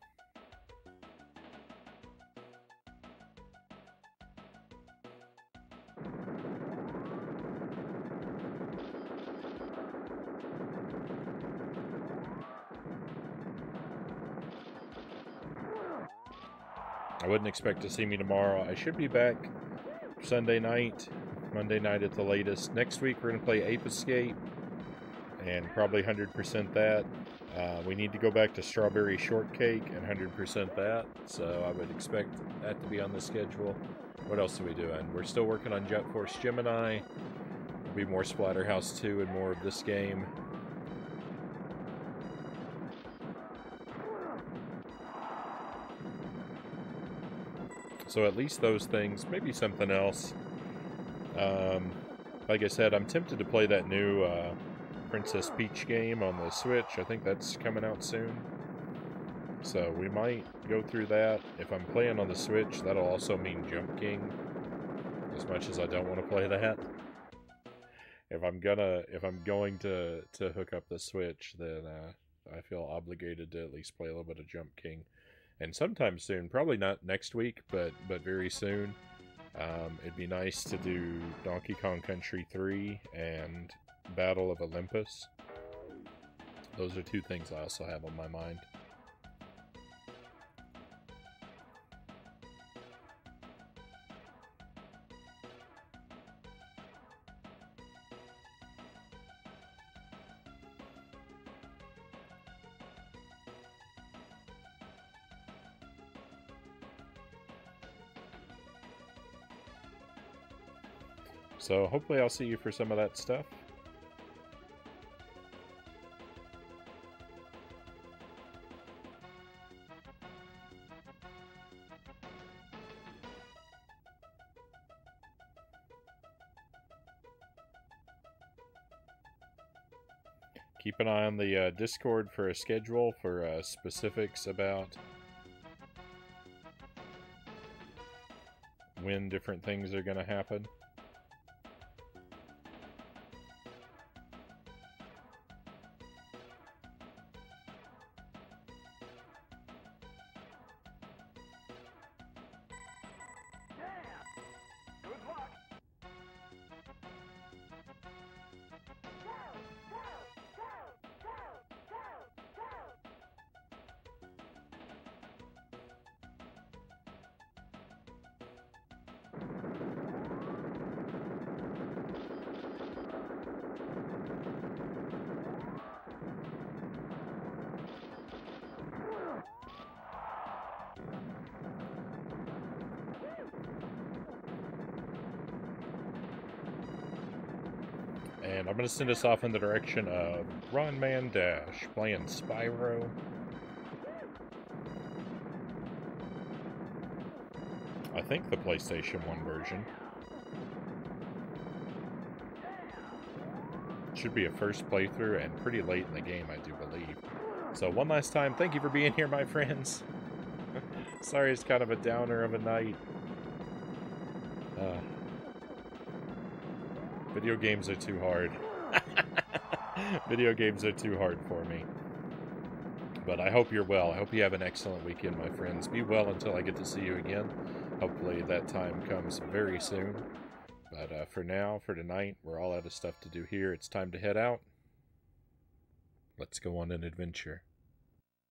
I wouldn't expect to see me tomorrow. I should be back Sunday night, Monday night at the latest. Next week we're going to play Ape Escape, and probably 100% that. We need to go back to Strawberry Shortcake and 100% that, so I would expect that to be on the schedule. What else are we doing? We're still working on Jet Force Gemini. There'll be more Splatterhouse 2 and more of this game. So at least those things, maybe something else. Like I said, I'm tempted to play that new Princess Peach game on the Switch. I think that's coming out soon. So we might go through that. If I'm playing on the Switch, that'll also mean Jump King. As much as I don't want to play that. If I'm going to hook up the Switch, then I feel obligated to at least play a little bit of Jump King. And sometime soon, probably not next week, but very soon. It'd be nice to do Donkey Kong Country 3 and Battle of Olympus. Those are two things I also have on my mind. So hopefully I'll see you for some of that stuff. Keep an eye on the Discord for a schedule for specifics about when different things are going to happen. Good luck. And I'm going to send us off in the direction of Run Man Dash, playing Spyro. I think the PlayStation 1 version. Should be a first playthrough and pretty late in the game, I do believe. So one last time, thank you for being here, my friends. Sorry it's kind of a downer of a night. Video games are too hard. Video games are too hard for me. But I hope you're well. I hope you have an excellent weekend, my friends. Be well until I get to see you again. Hopefully that time comes very soon. But for now, for tonight, we're all out of stuff to do here. It's time to head out. Let's go on an adventure.